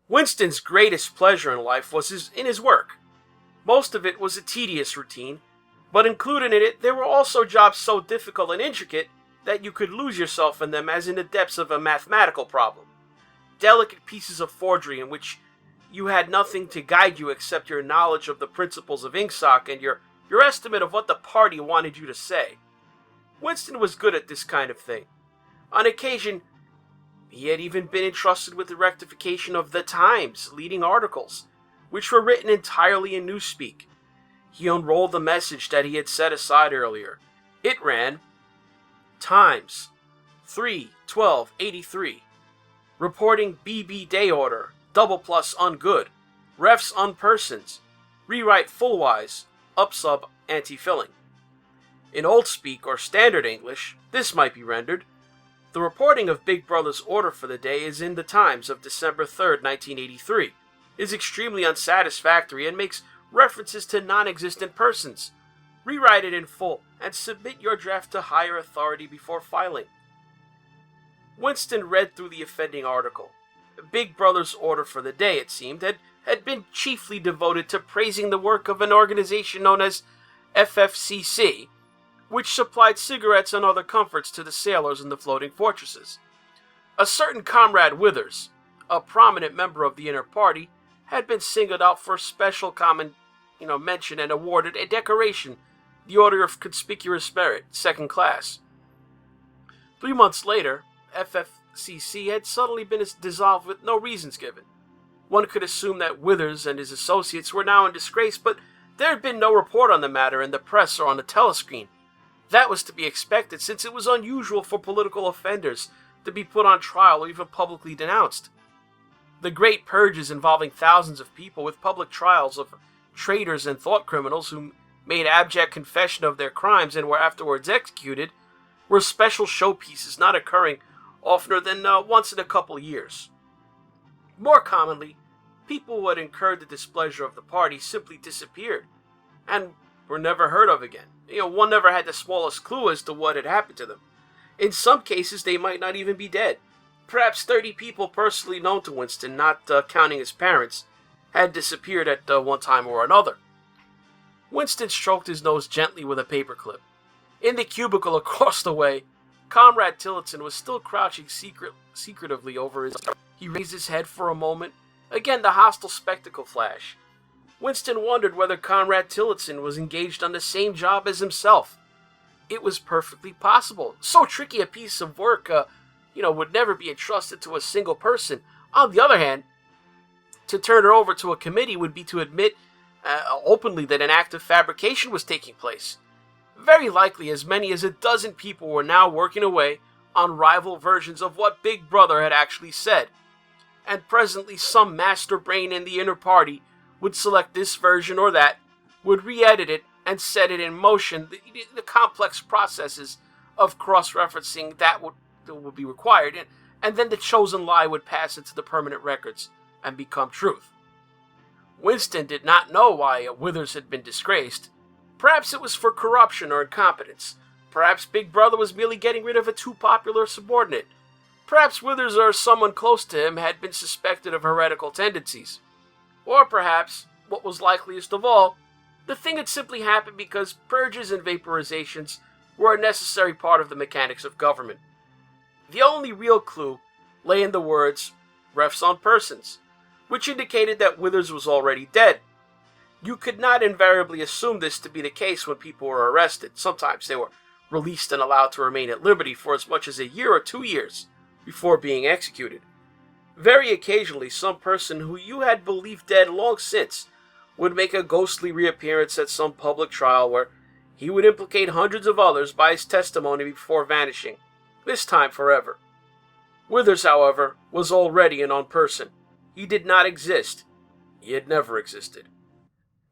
Winston's greatest pleasure in life was in his work. Most of it was a tedious routine, but included in it there were also jobs so difficult and intricate that you could lose yourself in them as in the depths of a mathematical problem. Delicate pieces of forgery in which you had nothing to guide you except your knowledge of the principles of inkstock and your estimate of what the party wanted you to say. Winston was good at this kind of thing. On occasion, he had even been entrusted with the rectification of The Times' leading articles, which were written entirely in newspeak. He unrolled the message that he had set aside earlier. It ran, Times, 3/12/83. Reporting BB day order, double plus ungood, refs unpersons, rewrite fullwise, upsub anti-filling. In Old Speak or Standard English, this might be rendered, the reporting of Big Brother's order for the day is in the Times of December 3rd, 1983, is extremely unsatisfactory and makes references to non-existent persons. Rewrite it in full and submit your draft to higher authority before filing. Winston read through the offending article. Big Brother's order for the day, it seemed, had been chiefly devoted to praising the work of an organization known as FFCC, which supplied cigarettes and other comforts to the sailors in the floating fortresses. A certain Comrade Withers, a prominent member of the inner party, had been singled out for special mention and awarded a decoration, the Order of Conspicuous Merit, second class. 3 months later, FFCC had suddenly been dissolved with no reasons given. One could assume that Withers and his associates were now in disgrace, but there had been no report on the matter in the press or on the telescreen. That was to be expected, since it was unusual for political offenders to be put on trial or even publicly denounced. The great purges involving thousands of people with public trials of traitors and thought criminals who made abject confession of their crimes and were afterwards executed were special showpieces not occurring oftener than once in a couple years. More commonly, people who had incurred the displeasure of the party simply disappeared and were never heard of again. One never had the smallest clue as to what had happened to them. In some cases, they might not even be dead. Perhaps 30 people personally known to Winston, not counting his parents, had disappeared at one time or another. Winston stroked his nose gently with a paperclip. In the cubicle across the way, Comrade Tillotson was still crouching secretively over his... He raised his head for a moment. Again, the hostile spectacle flash. Winston wondered whether Comrade Tillotson was engaged on the same job as himself. It was perfectly possible. So tricky a piece of work, would never be entrusted to a single person. On the other hand, to turn it over to a committee would be to admit openly that an act of fabrication was taking place. Very likely as many as a dozen people were now working away on rival versions of what Big Brother had actually said. And presently some master brain in the inner party would select this version or that, would re-edit it, and set it in motion the complex processes of cross-referencing that would be required, and then the chosen lie would pass into the permanent records and become truth. Winston did not know why Withers had been disgraced. Perhaps it was for corruption or incompetence. Perhaps Big Brother was merely getting rid of a too popular subordinate. Perhaps Withers or someone close to him had been suspected of heretical tendencies. Or perhaps, what was likeliest of all, the thing had simply happened because purges and vaporizations were a necessary part of the mechanics of government. The only real clue lay in the words, refs on persons, which indicated that Withers was already dead. You could not invariably assume this to be the case when people were arrested. Sometimes they were released and allowed to remain at liberty for as much as a year or 2 years before being executed. Very occasionally, some person who you had believed dead long since would make a ghostly reappearance at some public trial where he would implicate hundreds of others by his testimony before vanishing, this time forever. Withers, however, was already an unperson. He did not exist. He had never existed.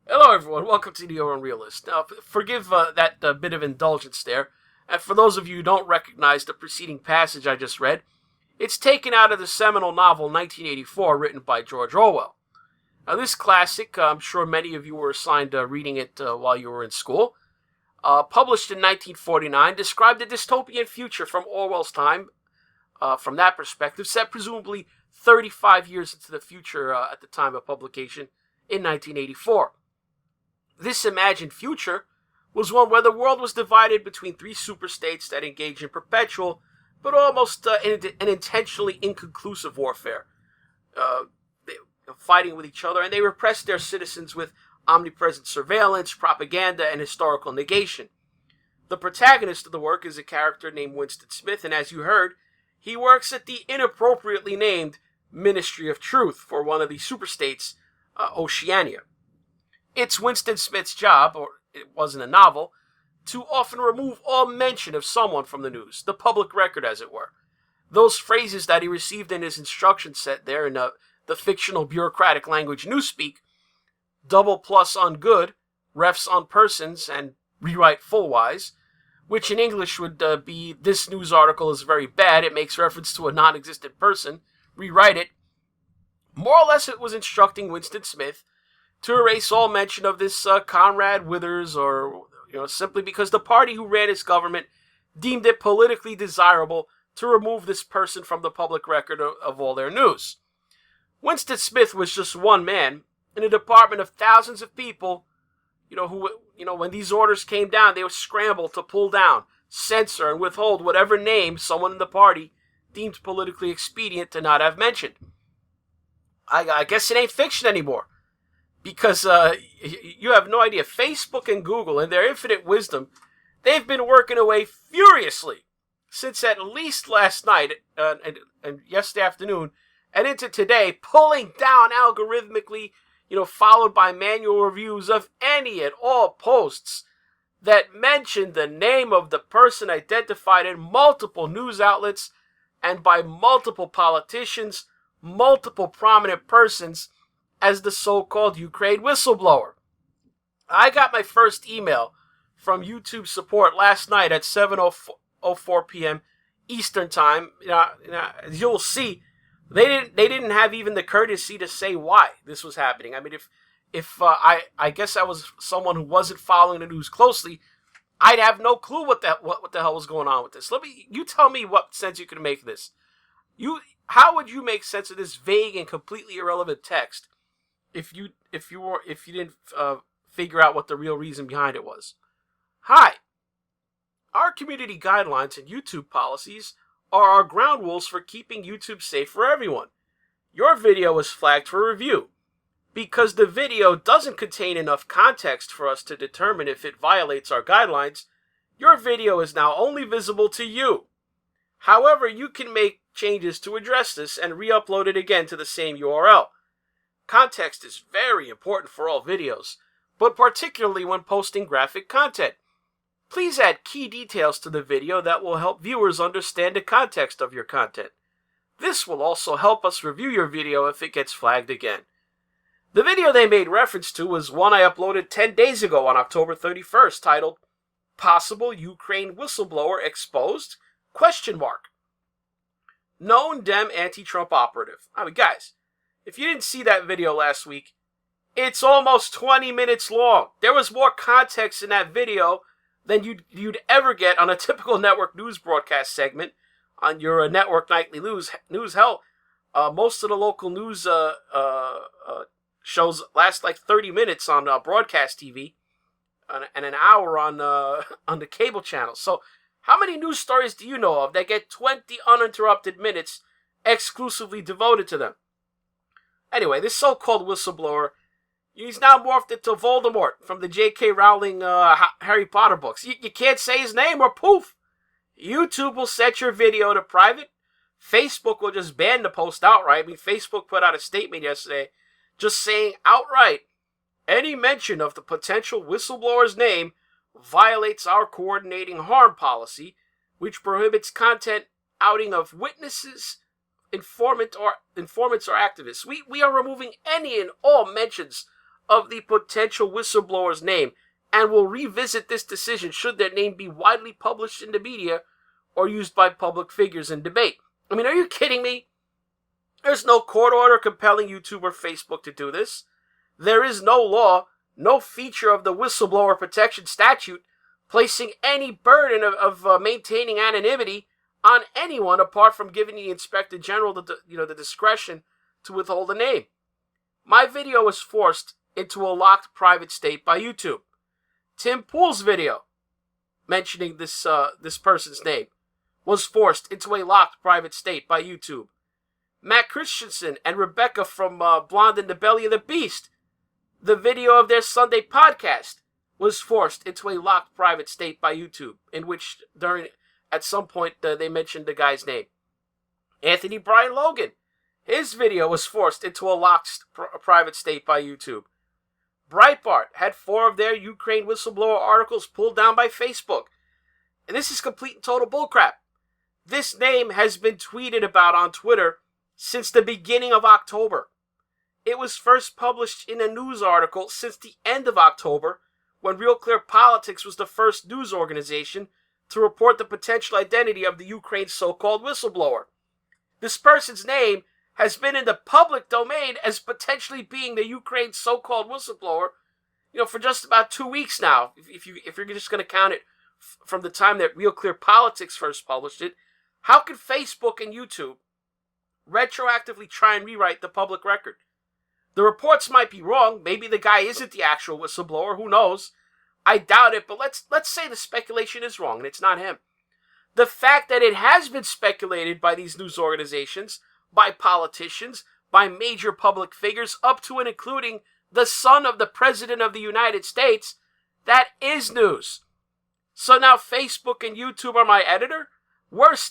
Hello everyone, welcome to NeoUnrealist. Now, forgive that bit of indulgence there, and for those of you who don't recognize the preceding passage I just read, it's taken out of the seminal novel 1984 written by George Orwell. Now this classic, I'm sure many of you were assigned reading it while you were in school, published in 1949, described a dystopian future from Orwell's time, from that perspective, set presumably 35 years into the future at the time of publication in 1984. This imagined future was one where the world was divided between three superstates that engaged in perpetual, but almost an intentionally inconclusive warfare, fighting with each other, and they repressed their citizens with omnipresent surveillance, propaganda, and historical negation. The protagonist of the work is a character named Winston Smith, and as you heard, he works at the inappropriately named Ministry of Truth for one of the superstates, Oceania. It's Winston Smith's job, or it was in a novel, to often remove all mention of someone from the news, the public record as it were. Those phrases that he received in his instruction set there in the fictional bureaucratic language newspeak, double plus on good, refs on persons, and rewrite full-wise, which in English would be, this news article is very bad, it makes reference to a non-existent person, rewrite it. More or less it was instructing Winston Smith to erase all mention of this Conrad Withers, or simply because the party who ran his government deemed it politically desirable to remove this person from the public record of all their news. Winston Smith was just one man in a department of thousands of people, who, when these orders came down, they would scramble to pull down, censor, and withhold whatever name someone in the party deemed politically expedient to not have mentioned. I guess it ain't fiction anymore, because you have no idea. Facebook and Google, in their infinite wisdom, they've been working away furiously since at least last night and yesterday afternoon and into today, pulling down algorithmically, followed by manual reviews of any and all posts that mention the name of the person identified in multiple news outlets and by multiple politicians, multiple prominent persons, as the so-called Ukraine whistleblower. I got my first email from YouTube support last night at 7:04 p.m. Eastern Time. As you'll see, they didn't have even the courtesy to say why this was happening. I mean, if I guess I was someone who wasn't following the news closely, I'd have no clue what the hell was going on with this. You tell me what sense you can make of this. How would you make sense of this vague and completely irrelevant text if you didn't figure out what the real reason behind it was? Hi. Our community guidelines and YouTube policies are our ground rules for keeping YouTube safe for everyone. Your video was flagged for review. Because the video doesn't contain enough context for us to determine if it violates our guidelines, your video is now only visible to you. However, you can make changes to address this and re-upload it again to the same URL. Context is very important for all videos, but particularly when posting graphic content. Please add key details to the video that will help viewers understand the context of your content. This will also help us review your video if it gets flagged again. The video they made reference to was one I uploaded 10 days ago on October 31st, titled, Possible Ukraine Whistleblower Exposed? ? Known Dem anti-Trump operative. I mean, guys, if you didn't see that video last week, it's almost 20 minutes long. There was more context in that video than you'd ever get on a typical network news broadcast segment on your network nightly news. Hell, most of the local news shows last like 30 minutes on broadcast TV and an hour on the cable channel. So how many news stories do you know of that get 20 uninterrupted minutes exclusively devoted to them? Anyway, this so-called whistleblower, he's now morphed into Voldemort from the J.K. Rowling Harry Potter books. You can't say his name or poof. YouTube will set your video to private. Facebook will just ban the post outright. I mean, Facebook put out a statement yesterday just saying outright, any mention of the potential whistleblower's name violates our coordinating harm policy, which prohibits content outing of witnesses, informants, or activists. We are removing any and all mentions of the potential whistleblower's name and will revisit this decision should their name be widely published in the media or used by public figures in debate. I mean, are you kidding me? There's no court order compelling YouTube or Facebook to do this. There is no law, no feature of the whistleblower protection statute placing any burden of maintaining anonymity on anyone apart from giving the Inspector General the discretion to withhold a name. My video was forced into a locked private state by YouTube. Tim Pool's video mentioning this person's name was forced into a locked private state by YouTube. Matt Christensen and Rebecca from Blonde in the Belly of the Beast, the video of their Sunday podcast was forced into a locked private state by YouTube, in which at some point they mentioned the guy's name. Anthony Brian Logan, his video was forced into a locked private state by YouTube. Breitbart had 4 of their Ukraine whistleblower articles pulled down by Facebook. And this is complete and total bullcrap. This name has been tweeted about on Twitter since the beginning of October. It was first published in a news article since the end of October, when Real Clear Politics was the first news organization to report the potential identity of the Ukraine so-called whistleblower. This person's name has been in the public domain as potentially being the Ukraine so-called whistleblower, for just about 2 weeks now. If you're just going to count it from the time that Real Clear Politics first published it, how can Facebook and YouTube retroactively try and rewrite the public record? The reports might be wrong. Maybe the guy isn't the actual whistleblower. Who knows? I doubt it, but let's say the speculation is wrong and it's not him. The fact that it has been speculated by these news organizations, by politicians, by major public figures, up to and including the son of the President of the United States, that is news. So now Facebook and YouTube are my editor? Worse,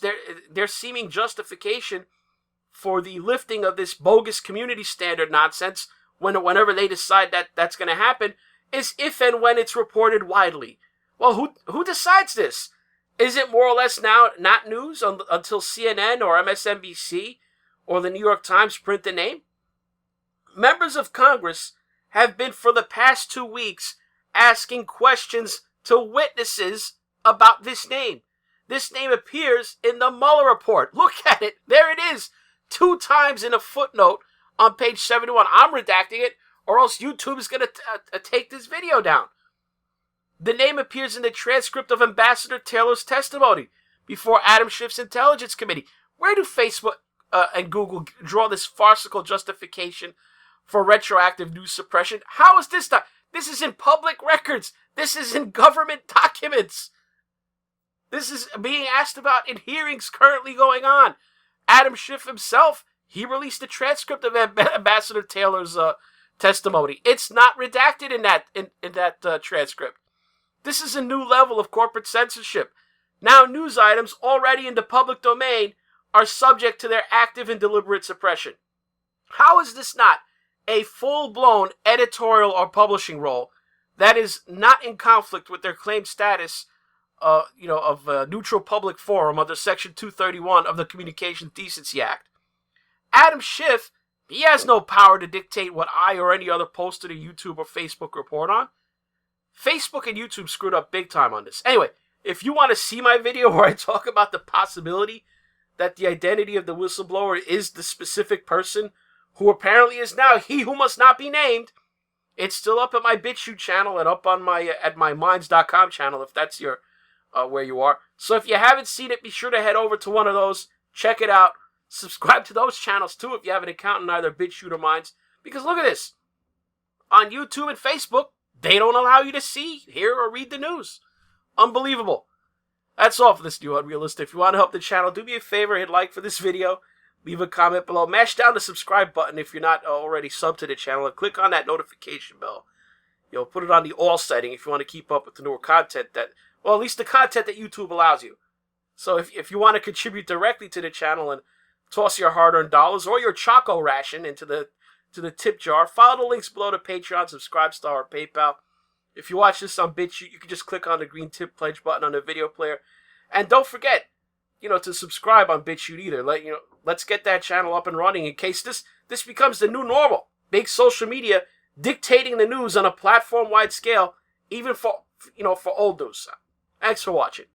their seeming justification for the lifting of this bogus community standard nonsense, whenever they decide that that's going to happen, is if and when it's reported widely. Well, who decides this? Is it more or less now not news until CNN or MSNBC or the New York Times print the name? Members of Congress have been for the past 2 weeks asking questions to witnesses about this name. This name appears in the Mueller report. Look at it. There it is. 2 times in a footnote on page 71. I'm redacting it, or else YouTube is going to take this video down. The name appears in the transcript of Ambassador Taylor's testimony before Adam Schiff's Intelligence Committee. Where do Facebook and Google draw this farcical justification for retroactive news suppression? How is this done? This is in public records. This is in government documents. This is being asked about in hearings currently going on. Adam Schiff himself, he released a transcript of Ambassador Taylor's testimony. It's not redacted in that transcript. This is a new level of corporate censorship. Now news items already in the public domain are subject to their active and deliberate suppression. How is this not a full-blown editorial or publishing role that is not in conflict with their claimed status of a neutral public forum under Section 231 of the Communications Decency Act? Adam Schiff, he has no power to dictate what I or any other poster to YouTube or Facebook report on. Facebook and YouTube screwed up big time on this. Anyway, if you want to see my video where I talk about the possibility that the identity of the whistleblower is the specific person who apparently is now he who must not be named, it's still up at my BitChute channel and up on my at my minds.com channel if that's your where you are. So if you haven't seen it, be sure to head over to one of those, check it out, subscribe to those channels too if you have an account in either BitChute or Minds. Because look at this, on YouTube and Facebook, they don't allow you to see, hear, or read the news. Unbelievable. That's all for this New Unrealist. If you want to help the channel, do me a favor, hit like for this video, leave a comment below, mash down the subscribe button if you're not already subbed to the channel, and click on that notification bell. Put it on the all setting if you want to keep up with the newer content at least the content that YouTube allows you. So if you want to contribute directly to the channel and toss your hard-earned dollars or your Choco ration into the tip jar, follow the links below to Patreon, Subscribestar, or PayPal. If you watch this on BitChute, you can just click on the green tip pledge button on the video player. And don't forget, to subscribe on BitChute either. Let's get that channel up and running in case this becomes the new normal. Big social media dictating the news on a platform-wide scale, even for old news. Thanks for watching.